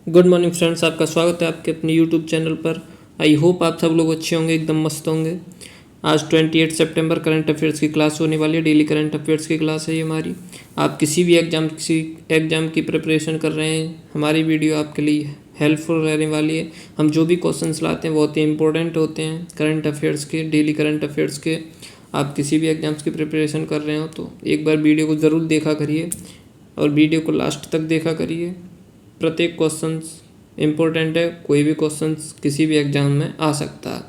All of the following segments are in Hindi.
गुड मॉर्निंग फ्रेंड्स, आपका स्वागत है आपके अपने यूट्यूब चैनल पर। आई होप आप सब लोग अच्छे होंगे, एकदम मस्त होंगे। आज 28 सितंबर करंट अफेयर्स की क्लास होने वाली है। डेली करंट अफेयर्स की क्लास है ये हमारी। आप किसी एग्ज़ाम की प्रिपरेशन कर रहे हैं, हमारी वीडियो आपके लिए हेल्पफुल रहने वाली है। हम जो भी क्वेश्चंस लाते हैं बहुत ही इंपॉर्टेंट होते हैं करंट अफेयर्स के, डेली करंट अफेयर्स के। आप किसी भी एग्ज़ाम्स की प्रिपरेशन कर रहे हो तो एक बार वीडियो को ज़रूर देखा करिए और वीडियो को लास्ट तक देखा करिए। प्रत्येक क्वेश्चंस इम्पोर्टेंट है, कोई भी क्वेश्चंस किसी भी एग्जाम में आ सकता है।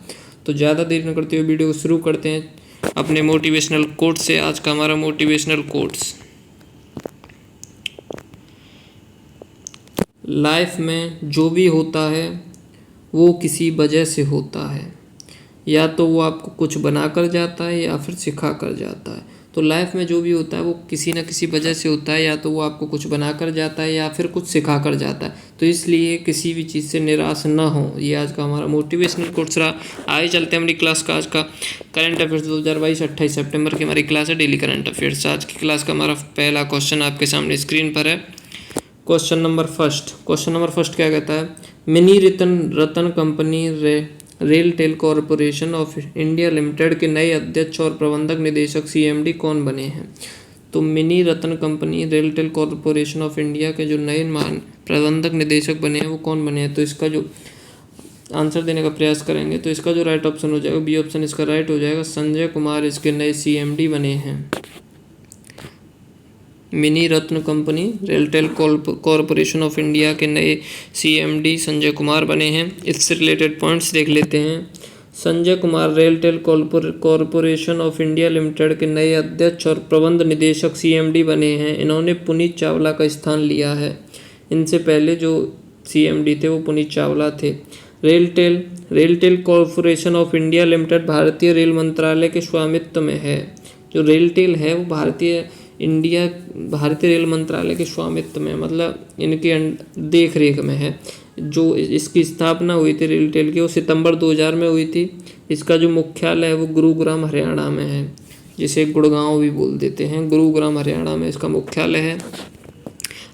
तो ज़्यादा देर न करते हुए वीडियो को शुरू करते हैं अपने मोटिवेशनल कोट से। आज का हमारा मोटिवेशनल कोट्स, लाइफ में जो भी होता है वो किसी वजह से होता है। या तो वो आपको कुछ बना कर जाता है या फिर सिखा कर जाता है। तो लाइफ में जो भी होता है वो किसी न किसी वजह से होता है, या तो वो आपको कुछ बना कर जाता है या फिर कुछ सिखा कर जाता है। तो इसलिए किसी भी चीज़ से निराश ना हो, ये आज का हमारा मोटिवेशनल कोट्स रहा। आइए चलते हैं हमारी क्लास का। आज का करंट अफेयर्स 2022 28 सितंबर की हमारी क्लास है, डेली करंट अफेयर्स। आज की क्लास का हमारा पहला क्वेश्चन आपके सामने स्क्रीन पर है। क्वेश्चन नंबर फर्स्ट क्या कहता है? Mini Ratan company RailTel corporation of India limited के नए अध्यक्ष और प्रबंधक निदेशक सीएमडी कौन बने हैं? तो mini Ratan company RailTel corporation of India के जो नए प्रबंधक निदेशक बने हैं वो कौन बने हैं? तो इसका जो आंसर देने का प्रयास करेंगे तो इसका जो राइट ऑप्शन हो जाएगा, बी ऑप्शन इसका राइट हो जाएगा। संजय कुमार इसके नए सीएमडी बने हैं। Mini Ratna company RailTel corporation of India के नए सीएमडी संजय कुमार बने हैं। इससे रिलेटेड पॉइंट्स देख लेते हैं। Sanjay Kumar RailTel corporation of India limited के नए अध्यक्ष और प्रबंध निदेशक सीएमडी बने हैं। इन्होंने पुनीत चावला का स्थान लिया है। इनसे पहले जो सीएमडी थे वो पुनीत चावला थे। RailTel corporation of India limited भारतीय रेल मंत्रालय के स्वामित्व में है। जो रेलटेल है वो भारतीय रेल मंत्रालय के स्वामित्व में, मतलब इनके देख रेख में है। जो इसकी स्थापना हुई थी रेलटेल की, वो सितंबर 2000 में हुई थी। इसका जो मुख्यालय है वो गुरुग्राम हरियाणा में है, जिसे गुड़गांव भी बोल देते हैं। गुरुग्राम हरियाणा में इसका मुख्यालय है।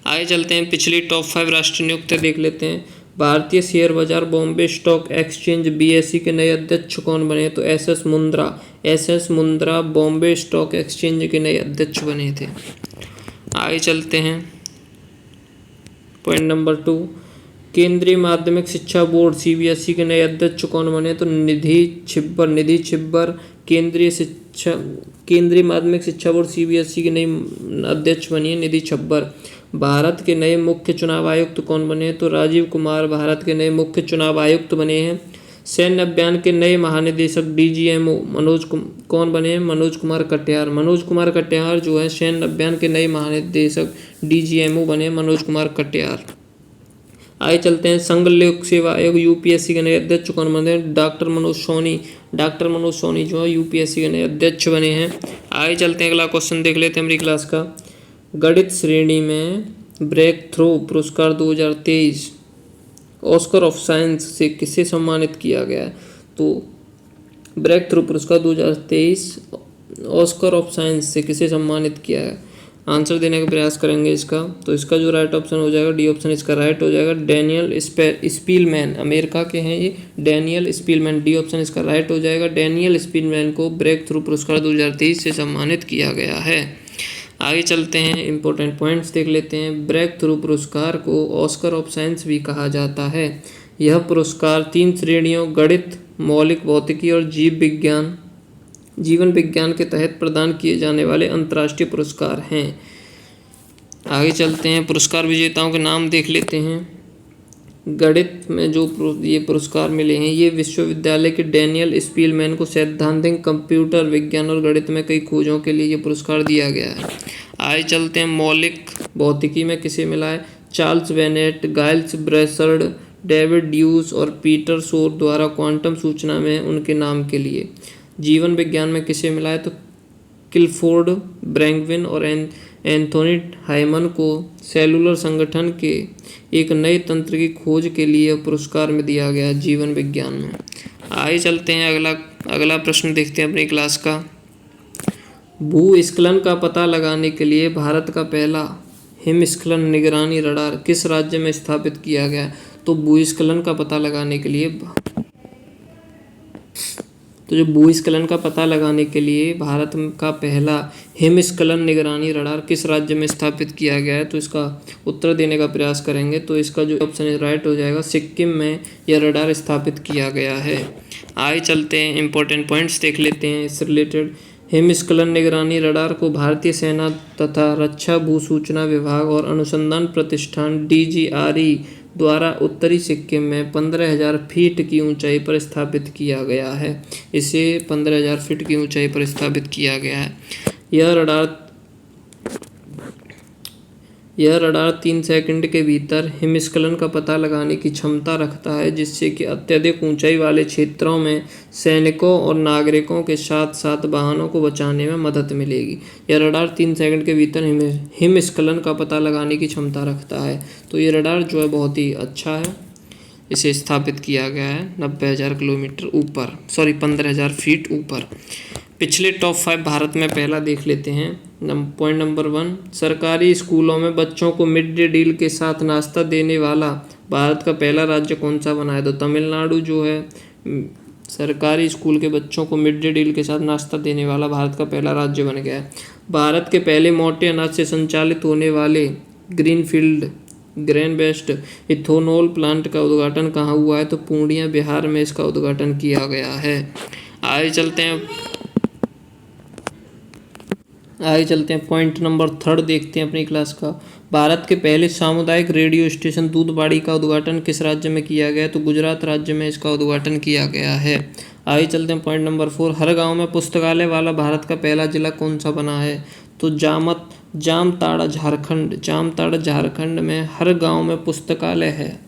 आगे चलते हैं, पिछली टॉप 5 राष्ट्रीय नियुक्ति देख लेते हैं। भारतीय शेयर बाजार बॉम्बे स्टॉक एक्सचेंज बीएसई के नए अध्यक्ष कौन बने? तो S S Mundra Bombay stock exchange के नए अध्यक्ष बने थे। आगे चलते हैं, पॉइंट नंबर 2, केंद्रीय माध्यमिक शिक्षा बोर्ड सीबीएसई के नए अध्यक्ष कौन बने? तो निधि छिब्बर केंद्रीय माध्यमिक शिक्षा बोर्ड सीबीएसई की नई अध्यक्ष बनी है निधि छिब्बर। भारत के नए मुख्य चुनाव आयुक्त कौन बने हैं? तो राजीव कुमार भारत के नए मुख्य चुनाव आयुक्त बने हैं। सैन्य अभियान के नए महानिदेशक डीजीएमओ कौन बने हैं? मनोज कुमार कटियार जो है सैन्य अभियान के नए महानिदेशक डीजीएमओ बने, मनोज कुमार कटियार। आगे चलते हैं, संघ लोक सेवा आयोग यूपीएससी के नए अध्यक्ष कौन बने? डॉक्टर मनोज सोनी जो है यूपीएससी के नए अध्यक्ष बने हैं। आगे चलते हैं, अगला क्वेश्चन देख लेते हैं हमारी क्लास का। गणित श्रेणी में ब्रेक थ्रू पुरस्कार 2023 ऑस्कर ऑफ साइंस से किसे सम्मानित किया गया है? तो ब्रेक थ्रू पुरस्कार 2023 ऑस्कर ऑफ साइंस से किसे सम्मानित किया है? आंसर देने का प्रयास करेंगे इसका। तो इसका जो राइट ऑप्शन हो जाएगा, डी ऑप्शन इसका राइट हो जाएगा। डैनियल स्पीलमैन, अमेरिका के हैं ये, डैनियल स्पीलमैन। डी ऑप्शन इसका राइट हो जाएगा। डैनियल स्पीलमैन को ब्रेक थ्रू पुरस्कार 2023 से सम्मानित किया गया है। आगे चलते हैं, इंपॉर्टेंट पॉइंट्स देख लेते हैं। ब्रेक थ्रू पुरस्कार को ऑस्कर ऑफ साइंस भी कहा जाता है। यह पुरस्कार 3 श्रेणियों गणित, मौलिक भौतिकी और जीवन विज्ञान के तहत प्रदान किए जाने वाले अंतर्राष्ट्रीय पुरस्कार हैं। आगे चलते हैं, पुरस्कार विजेताओं के नाम देख लेते हैं। गणित में जो ये पुरस्कार मिले हैं, ये विश्वविद्यालय के डैनियल स्पीलमैन को सैद्धांतिक कंप्यूटर विज्ञान और गणित में कई खोजों के लिए ये पुरस्कार दिया गया है। आगे चलते हैं, मौलिक भौतिकी में किसे मिला है? चार्ल्स वेनेट, गाइल्स ब्रेसर्ड, डेविड ड्यूस और पीटर शोर द्वारा क्वांटम सूचना में उनके नाम के लिए। जीवन विज्ञान में किसे मिला है? तो क्लिफोर्ड ब्रैंकविन और एंथोनी हाइमन को सेलुलर संगठन के एक नए तंत्र की खोज के लिए पुरस्कार में दिया गया जीवन विज्ञान में। आगे चलते हैं, अगला प्रश्न देखते हैं अपनी क्लास का। भूस्खलन का पता लगाने के लिए भारत का पहला हिमस्खलन निगरानी रडार किस राज्य में स्थापित किया गया है? तो भूस्खलन का पता लगाने के लिए भारत का पहला हिमस्खलन निगरानी रडार किस राज्य में स्थापित किया गया है? तो इसका उत्तर देने का प्रयास करेंगे तो इसका जो ऑप्शन है राइट हो जाएगा, सिक्किम में यह रडार स्थापित किया गया है। आगे चलते हैं, इंपॉर्टेंट पॉइंट्स देख लेते हैं इससे रिलेटेड। हिमस्खलन निगरानी रडार को भारतीय सेना तथा रक्षा भू सूचना विभाग और अनुसंधान प्रतिष्ठान DGRE द्वारा उत्तरी सिक्किम में 15,000 फीट की ऊंचाई पर स्थापित किया गया है। इसे 15,000 फीट की ऊंचाई पर स्थापित किया गया है। यह रडार 3 सेकंड के भीतर हिमस्खलन का पता लगाने की क्षमता रखता है, जिससे कि अत्यधिक ऊंचाई वाले क्षेत्रों में सैनिकों और नागरिकों के साथ साथ वाहनों को बचाने में मदद मिलेगी। यह रडार 3 सेकंड के भीतर हिमस्खलन का पता लगाने की क्षमता रखता है। तो ये रडार जो है बहुत ही अच्छा है। इसे स्थापित किया गया है 90,000 किलोमीटर ऊपर, 15,000 फीट ऊपर। पिछले टॉप 5 भारत में पहला देख लेते हैं। पॉइंट नंबर 1, सरकारी स्कूलों में बच्चों को मिड डे मील के साथ नाश्ता देने वाला भारत का पहला राज्य कौन सा बना है? तो तमिलनाडु जो है सरकारी स्कूल के बच्चों को मिड डे मील के साथ नाश्ता देने वाला भारत का पहला राज्य बन गया है। भारत के पहले मोटे अनाज से संचालित होने वाले greenfield grain based ethanol plant का उद्घाटन कहाँ हुआ है? तो पूर्णिया बिहार में इसका उद्घाटन किया गया है। आगे चलते हैं पॉइंट नंबर 3 देखते हैं अपनी क्लास का। भारत के पहले सामुदायिक रेडियो स्टेशन दूधबाड़ी का उद्घाटन किस राज्य में किया गया? तो गुजरात राज्य में इसका उद्घाटन किया गया है। आगे चलते हैं पॉइंट नंबर 4, हर गांव में पुस्तकालय वाला भारत का पहला जिला कौन सा बना है? तो जामताड़ा झारखंड में हर गांव में पुस्तकालय है।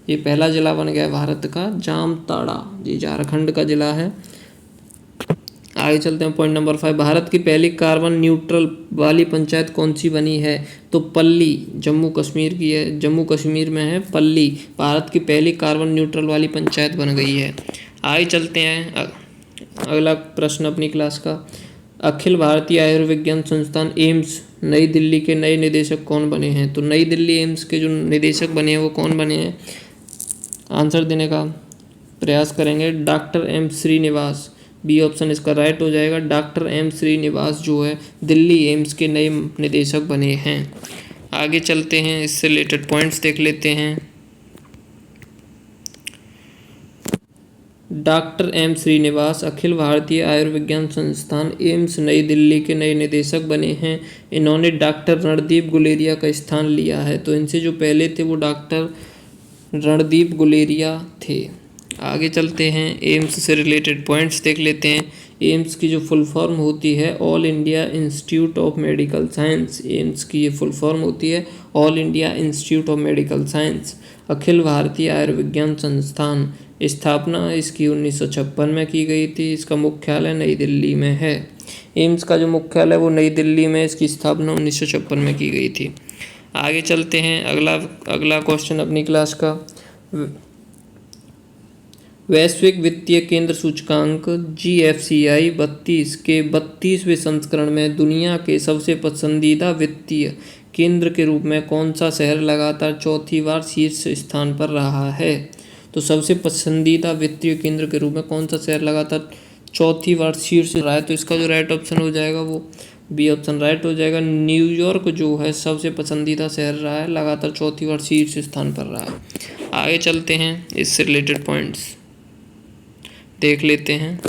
ये पहला जिला बन गया है भारत का, जामताड़ा, ये झारखंड का जिला है। आगे चलते हैं पॉइंट नंबर 5, भारत की पहली कार्बन न्यूट्रल वाली पंचायत कौन सी बनी है? तो पल्ली, जम्मू कश्मीर की है, जम्मू कश्मीर में है पल्ली, भारत की पहली कार्बन न्यूट्रल वाली पंचायत बन गई है। आगे चलते हैं अगला प्रश्न अपनी क्लास का। अखिल भारतीय आयुर्विज्ञान संस्थान एम्स नई दिल्ली के नए निदेशक कौन बने हैं? तो नई दिल्ली एम्स के जो निदेशक बने हैं वो कौन बने हैं? आंसर देने का प्रयास करेंगे, doctor M Srinivas. B option इसका राइट हो जाएगा। डॉक्टर M श्रीनिवास जो है दिल्ली एम्स के नए निदेशक बने हैं। आगे चलते हैं, इससे रिलेटेड पॉइंट्स देख लेते हैं। डॉक्टर M श्रीनिवास अखिल भारतीय आयुर्विज्ञान संस्थान एम्स नई दिल्ली के नए निदेशक बने हैं। इन्होंने डॉक्टर रणदीप गुलेरिया का स्थान लिया है। तो इनसे जो पहले थे वो डॉक्टर रणदीप गुलेरिया थे। आगे चलते हैं, एम्स से रिलेटेड पॉइंट्स देख लेते हैं। एम्स की जो फुल फॉर्म होती है all India institute of medical science. AIIMS की ये फुल फॉर्म होती है all India institute of medical science. अखिल भारतीय आयुर्विज्ञान संस्थान, स्थापना इसकी 1956 में की गई थी। इसका मुख्यालय नई दिल्ली में है। एम्स का जो मुख्यालय वो नई दिल्ली में, इसकी स्थापना 1956 में की गई थी। आगे चलते हैं, अगला क्वेश्चन अपनी क्लास का। वैश्विक वित्तीय केंद्र सूचकांक GFCI 32 के 32वें संस्करण में दुनिया के सबसे पसंदीदा वित्तीय केंद्र के रूप में कौन सा शहर लगातार चौथी बार शीर्ष स्थान पर रहा है? तो सबसे पसंदीदा वित्तीय केंद्र के रूप में कौन सा शहर लगातार चौथी बार शीर्ष रहा है? तो इसका जो राइट ऑप्शन हो जाएगा वो बी ऑप्शन राइट हो जाएगा। न्यूयॉर्क जो है सबसे पसंदीदा शहर रहा है, लगातार चौथी बार शीर्ष स्थान पर रहा है। आगे चलते हैं, इससे रिलेटेड पॉइंट्स देख लेते हैं।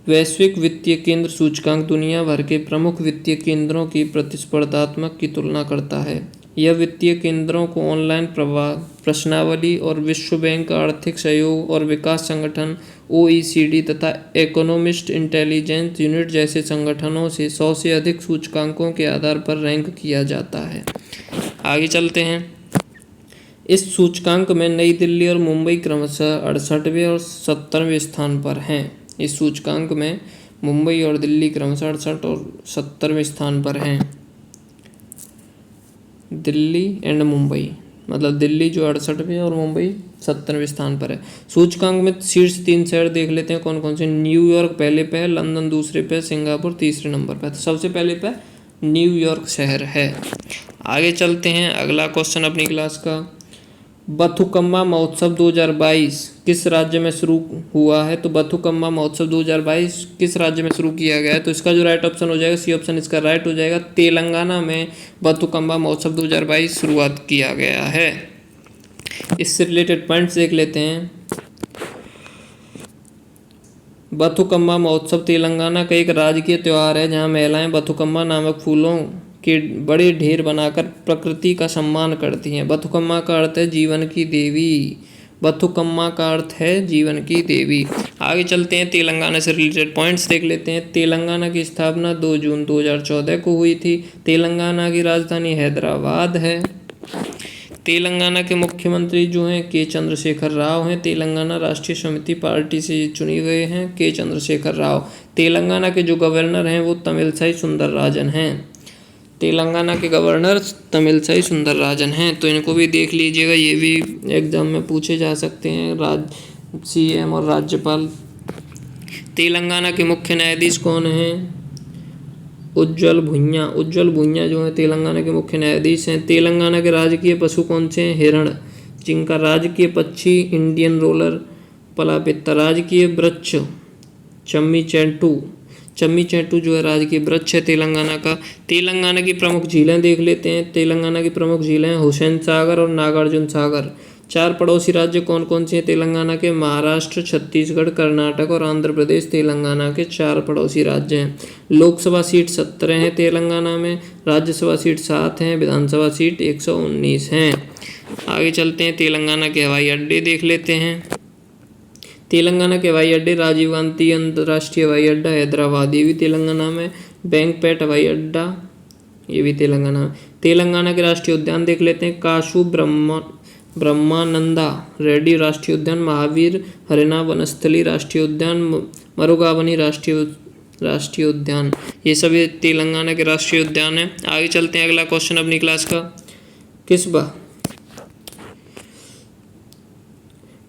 वैश्विक वित्तीय केंद्र सूचकांक दुनिया भर के प्रमुख वित्तीय केंद्रों की प्रतिस्पर्धात्मक की तुलना करता है। यह वित्तीय केंद्रों को ऑनलाइन प्रश्नावली और विश्व बैंक, आर्थिक सहयोग और विकास संगठन OECD तथा इकोनॉमिस्ट इंटेलिजेंस यूनिट जैसे संगठनों से 100 से अधिक सूचकांकों के आधार पर रैंक किया जाता है। आगे चलते हैं, इस सूचकांक में नई दिल्ली और मुंबई क्रमशः 68वें और 70वें स्थान पर हैं। इस सूचकांक में मुंबई और दिल्ली क्रमशः 68 और 70वें स्थान पर हैं। दिल्ली एंड मुंबई, मतलब दिल्ली जो 68वें और मुंबई 70वें स्थान पर है। सूचकांक में शीर्ष 3 शहर देख लेते हैं कौन कौन से। न्यूयॉर्क पहले पे है, लंदन दूसरे पे, सिंगापुर तीसरे नंबर पे। तो सबसे पहले पे न्यूयॉर्क शहर है। आगे चलते हैं, अगला क्वेश्चन अपनी क्लास का, बथुकम्मा महोत्सव 2022 किस राज्य में शुरू हुआ है? तो बथुकम्मा महोत्सव 2022 किस राज्य में शुरू किया गया है? तो इसका जो राइट ऑप्शन हो जाएगा, सी ऑप्शन इसका राइट हो जाएगा। तेलंगाना में बथुकम्मा महोत्सव 2022 शुरुआत किया गया है। इससे रिलेटेड पॉइंट्स देख लेते हैं। बथुकम्मा महोत्सव तेलंगाना का एक राजकीय त्यौहार है जहां महिलाएं बथुकम्मा नामक फूलों के बड़े ढेर बनाकर प्रकृति का सम्मान करती हैं। बथुकम्मा का अर्थ है जीवन की देवी। बथुकम्मा का अर्थ है जीवन की देवी। आगे चलते हैं, तेलंगाना से रिलेटेड पॉइंट्स देख लेते हैं। तेलंगाना की स्थापना 2 जून 2014 को हुई थी। तेलंगाना की राजधानी हैदराबाद है। तेलंगाना के मुख्यमंत्री जो हैं के चंद्रशेखर राव हैं। तेलंगाना राष्ट्रीय समिति पार्टी से चुने गए हैं के चंद्रशेखर राव। तेलंगाना के जो गवर्नर हैं वो तमिलसाई सुंदरराजन हैं। तेलंगाना के गवर्नर तमिलसाई सुंदरराजन हैं, तो इनको भी देख लीजिएगा, ये भी एग्जाम में पूछे जा सकते हैं, सीएम और राज्यपाल। तेलंगाना के मुख्य न्यायाधीश कौन हैं? उज्ज्वल भुइयां। उज्ज्वल भुइयां जो है तेलंगाना के मुख्य न्यायाधीश हैं। तेलंगाना के राजकीय पशु कौन से हैं? हिरण। जिनका राजकीय पक्षी इंडियन रोलर पलापित्ता। राजकीय वृक्ष चम्मी चैंटू। चम्मी चैंटू जो है राजकीय वृक्ष है तेलंगाना का। तेलंगाना की प्रमुख झीलें देख लेते हैं। तेलंगाना की प्रमुख झीलें हुसैन सागर और नागार्जुन सागर। 4 पड़ोसी राज्य कौन कौन से हैं तेलंगाना के? महाराष्ट्र, छत्तीसगढ़, कर्नाटक और आंध्र प्रदेश तेलंगाना के 4 पड़ोसी राज्य हैं। लोकसभा सीट 17 हैं तेलंगाना में, राज्यसभा सीट 7 हैं, विधानसभा सीट 119 हैं। आगे चलते हैं, तेलंगाना के हवाई अड्डे देख लेते हैं। तेलंगाना के हवाई अड्डे राजीव गांधी अंतर्राष्ट्रीय हवाई अड्डा हैदराबाद, ये भी तेलंगाना में। बैंकपेट हवाई अड्डा, ये भी तेलंगाना में। तेलंगाना के राष्ट्रीय उद्यान देख लेते हैं। काशू ब्रह्मानंदा रेड्डी राष्ट्रीय उद्यान, महावीर हरिना वनस्थली राष्ट्रीय उद्यान, मरुगावनी राष्ट्रीय उद्यान, ये सभी तेलंगाना के राष्ट्रीय उद्यान हैं। आगे चलते हैं, अगला क्वेश्चन अपनी क्लास का,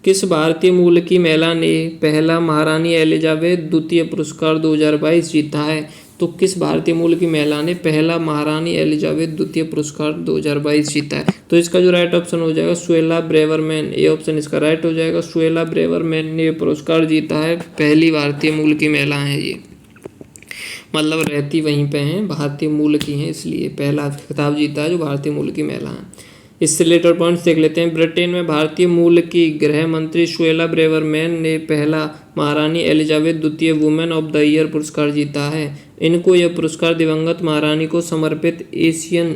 किस भारतीय मूल की महिला ने पहला महारानी एलिजाबेथ द्वितीय पुरस्कार 2022 जीता है? तो किस भारतीय मूल की महिला ने पहला महारानी एलिजाबेथ द्वितीय पुरस्कार 2022 जीता है? तो इसका जो राइट ऑप्शन हो जाएगा सुएला ब्रेवरमैन, ये ऑप्शन इसका राइट हो जाएगा। सुएला ब्रेवरमैन ने पुरस्कार जीता है, पहली भारतीय मूल की महिला है ये, मतलब रहती वहीं पे हैं, भारतीय मूल की हैं, इसलिए पहला खिताब जीता है जो भारतीय मूल की महिला है। इससे रिलेटेड पॉइंट्स देख लेते हैं। ब्रिटेन में भारतीय मूल की गृह मंत्री सुएला ब्रेवरमैन ने पहला महारानी एलिजाबेथ द्वितीय वुमेन ऑफ द ईयर पुरस्कार जीता है। इनको यह पुरस्कार दिवंगत महारानी को समर्पित एशियन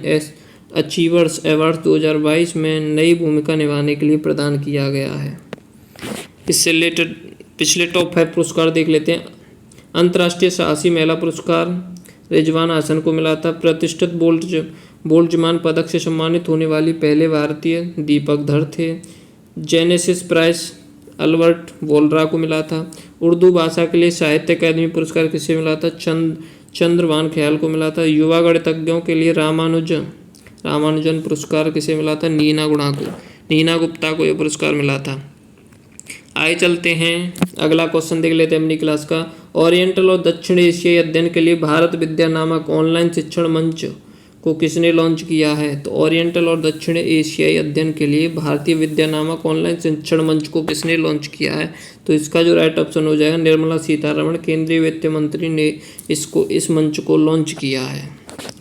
अचीवर्स अवार्ड 2022 में नई भूमिका निभाने के लिए प्रदान किया गया है। इससे रिलेटेड पिछले टॉप 5 पुरस्कार देख लेते हैं। अंतर्राष्ट्रीय साहसी महिला पुरस्कार रिजवान हासन को मिला था। प्रतिष्ठित बोल्ट्जमान पदक से सम्मानित होने वाली पहले भारतीय दीपक धर थे। जेनेसिस प्राइज अल्बर्ट वोल्रा को मिला था। उर्दू भाषा के लिए साहित्य अकादमी पुरस्कार किसे मिला था? चंद्रभान ख्याल को मिला था। युवा गणितज्ञों के लिए रामानुजन पुरस्कार किसे मिला था? नीना गुप्ता को यह पुरस्कार मिला था। आगे चलते हैं, अगला क्वेश्चन देख लेते हैं अपनी क्लास का। ओरिएंटल और दक्षिण एशियाई अध्ययन के लिए भारत विद्या नामक ऑनलाइन शिक्षण मंच को किसने लॉन्च किया है? तो ओरिएंटल और दक्षिण एशियाई अध्ययन के लिए भारतीय विद्या नामक ऑनलाइन शिक्षण मंच को किसने लॉन्च किया है? तो इसका जो राइट ऑप्शन हो जाएगा निर्मला सीतारमण, केंद्रीय वित्त मंत्री ने इस मंच को लॉन्च किया है,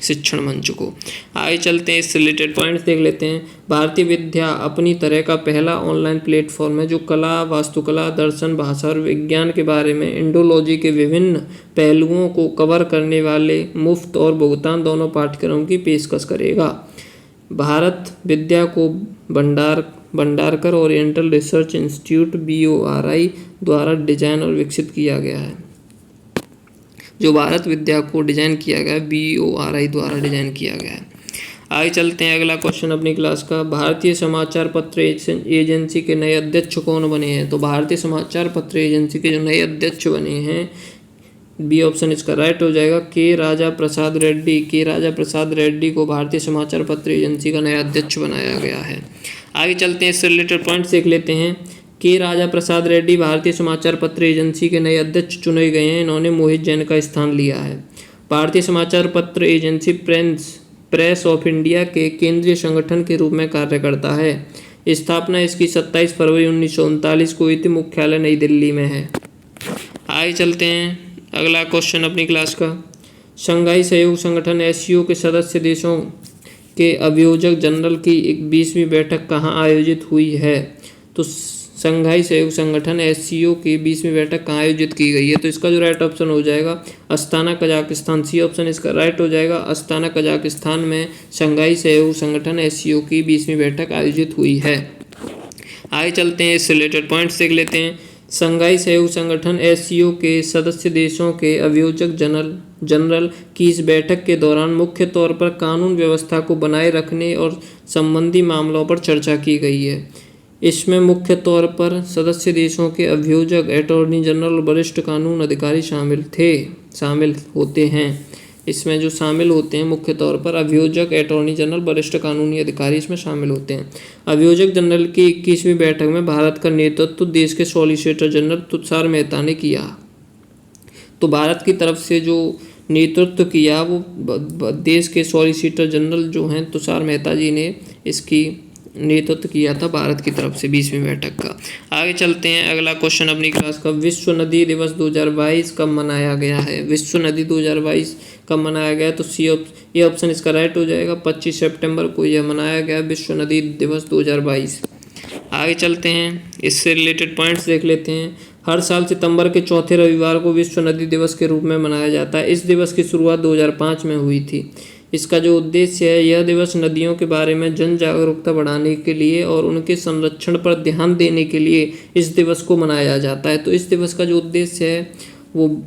शिक्षण मंच को। आगे चलते हैं, इससे रिलेटेड पॉइंट्स देख लेते हैं। भारतीय विद्या अपनी तरह का पहला ऑनलाइन प्लेटफॉर्म है जो कला, वास्तुकला, दर्शन, भाषा और विज्ञान के बारे में इंडोलॉजी के विभिन्न पहलुओं को कवर करने वाले मुफ्त और भुगतान दोनों पाठ्यक्रमों की पेशकश करेगा। भारत विद्या को Bhandarkar oriental research institute BORI द्वारा डिजाइन और विकसित किया गया है। जो भारत विद्या को डिजाइन किया गया है BORI द्वारा डिजाइन किया गया है। आगे चलते हैं, अगला क्वेश्चन अपनी क्लास का। भारतीय समाचार पत्र एजेंसी के नए अध्यक्ष कौन बने हैं? तो भारतीय समाचार पत्र एजेंसी के जो नए अध्यक्ष बने हैं, बी ऑप्शन इसका राइट हो जाएगा, के राजा प्रसाद रेड्डी को भारतीय समाचार पत्र एजेंसी का नया अध्यक्ष बनाया गया है। आगे चलते हैं, इससे रिलेटेड पॉइंट्स देख लेते हैं। के राजा प्रसाद रेड्डी भारतीय समाचार पत्र एजेंसी के नए अध्यक्ष चुने गए हैं। इन्होंने मोहित जैन का स्थान लिया है। भारतीय समाचार पत्र एजेंसी प्रेस ऑफ इंडिया के केंद्रीय संगठन के रूप में कार्य करता है। स्थापना इसकी 27 फरवरी 1939 को हुई थी। मुख्यालय नई दिल्ली में है। आगे चलते हैं अगला क्वेश्चन अपनी क्लास का। शंघाई सहयोग संगठन एससीओ के सदस्य देशों के अभियोजक जनरल की 21वीं बैठक कहाँ आयोजित हुई है? तो शंघाई सहयोग संगठन एससीओ की 20वीं बैठक कहाँ आयोजित की गई है? तो इसका जो राइट ऑप्शन हो जाएगा अस्ताना कजाकिस्तान। सी ऑप्शन इसका राइट हो जाएगा। अस्ताना कजाकिस्तान में शंघाई सहयोग संगठन एससीओ की 20वीं बैठक आयोजित हुई है। आगे चलते हैं, इससे रिलेटेड पॉइंट्स देख लेते हैं। शंघाई सहयोग संगठन एससीओ के सदस्य देशों के अभियोजक जनरल की इस बैठक के दौरान मुख्य तौर पर कानून व्यवस्था को बनाए रखने और संबंधी मामलों पर चर्चा की गई है। इसमें मुख्य तौर पर सदस्य देशों के अभियोजक, अटॉर्नी जनरल और वरिष्ठ कानून अधिकारी शामिल होते हैं। इसमें जो शामिल होते हैं मुख्य तौर पर अभियोजक, अटॉर्नी जनरल, वरिष्ठ कानूनी अधिकारी इसमें शामिल होते हैं। अभियोजक जनरल की 21वीं बैठक में भारत का नेतृत्व देश के सॉलिसिटर जनरल तुषार मेहता ने किया। तो भारत की तरफ से जो नेतृत्व किया वो देश के सॉलिसिटर जनरल जो हैं तुषार मेहता जी ने इसकी नेतृत्व किया था भारत की तरफ से 20वीं बैठक का। आगे चलते हैं अगला क्वेश्चन अपनी क्लास का। विश्व नदी दिवस 2022 कब मनाया गया है? विश्व नदी 2022 कब मनाया गया? तो ये ऑप्शन इसका राइट हो जाएगा। 25 सितंबर को यह मनाया गया विश्व नदी दिवस 2022। आगे चलते हैं, इससे रिलेटेड पॉइंट्स देख लेते हैं। हर साल सितंबर के चौथे रविवार को विश्व नदी दिवस के रूप में मनाया जाता है। इस दिवस की शुरुआत 2005 में हुई थी। इसका जो उद्देश्य है, यह दिवस नदियों के बारे में जन जागरूकता बढ़ाने के लिए और उनके संरक्षण पर ध्यान देने के लिए इस दिवस को मनाया जाता है। तो इस दिवस का जो उद्देश्य है वो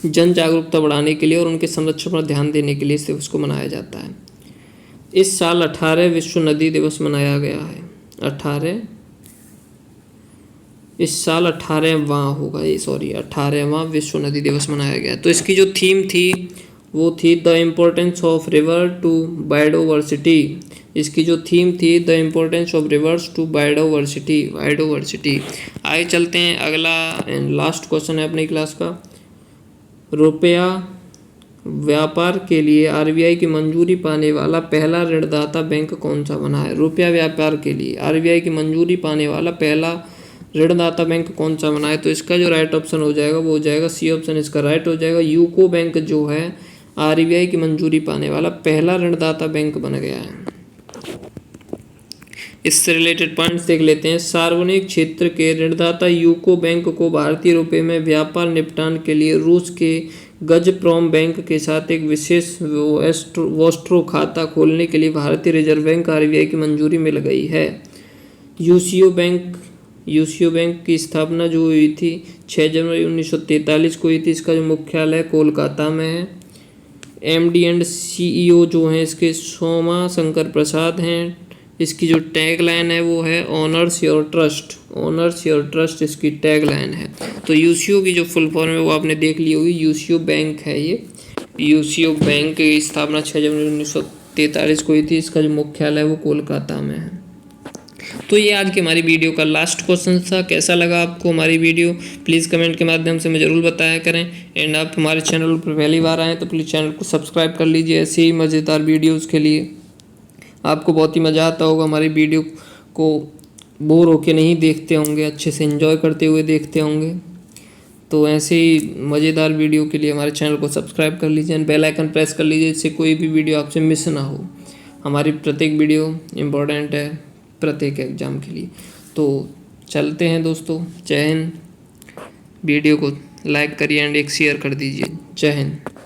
जन जागरूकता बढ़ाने के लिए और उनके संरक्षण पर ध्यान देने के लिए इस दिवस को मनाया जाता है। इस साल 18 विश्व नदी दिवस मनाया गया है। 18 इस साल 18वां विश्व नदी दिवस मनाया गया। तो इसकी जो थीम थी वो थी the importance of river to biodiversity. इसकी जो थीम थी the importance of rivers to biodiversity. आगे चलते हैं, अगला एंड लास्ट क्वेश्चन है अपनी क्लास का। रुपया व्यापार के लिए आरबीआई की मंजूरी पाने वाला पहला ऋणदाता बैंक कौन सा बना है? रुपया व्यापार के लिए आरबीआई की मंजूरी पाने वाला पहला ऋणदाता बैंक कौन सा बना है? तो इसका जो राइट ऑप्शन हो जाएगा वो हो जाएगा सी ऑप्शन इसका राइट हो जाएगा। यूको बैंक जो है आरबीआई की मंजूरी पाने वाला पहला ऋणदाता बैंक बन गया है। इससे रिलेटेड पॉइंट्स देख लेते हैं। सार्वजनिक क्षेत्र के ऋणदाता यूको बैंक को भारतीय रुपये में व्यापार निपटान के लिए रूस के गजप्रॉम बैंक के साथ एक विशेष वोस्ट्रो खाता खोलने के लिए भारतीय रिजर्व बैंक आरबीआई की मंजूरी मिल गई है। यूसीओ बैंक की स्थापना जो हुई थी 6 जनवरी 1943 को हुई थी। इसका जो मुख्यालय कोलकाता में है। एमडी एंड सीईओ जो हैं इसके सोमा शंकर प्रसाद हैं। इसकी जो टैग लाइन है वो है ऑनर्स योर ट्रस्ट इसकी टैग लाइन है। तो यूसीओ की जो फुल फॉर्म है वो आपने देख ली होगी। यूसीओ बैंक है ये। यूसीओ बैंक की स्थापना 6 जनवरी 1943 को हुई थी। इसका जो मुख्यालय है वो कोलकाता में है। तो ये आज की हमारी वीडियो का लास्ट क्वेश्चन था। कैसा लगा आपको हमारी वीडियो? प्लीज़ कमेंट के माध्यम से मुझे ज़रूर बताया करें। एंड आप हमारे चैनल पर पहली बार आएँ तो प्लीज़ चैनल को सब्सक्राइब कर लीजिए ऐसे ही मज़ेदार वीडियोज़ के लिए। आपको बहुत ही मज़ा आता होगा, हमारी वीडियो को बोर होके नहीं देखते होंगे, अच्छे से एंजॉय करते हुए देखते होंगे। तो ऐसे ही मज़ेदार वीडियो के लिए हमारे चैनल को सब्सक्राइब कर लीजिए एंड बेल आइकन प्रेस कर लीजिए जिससे कोई भी वीडियो आपसे मिस ना हो। हमारी प्रत्येक वीडियो इम्पोर्टेंट है प्रत्येक एग्ज़ाम के लिए। तो चलते हैं दोस्तों, जय हिंद। वीडियो को लाइक करिए एंड एक शेयर कर दीजिए। जय हिंद।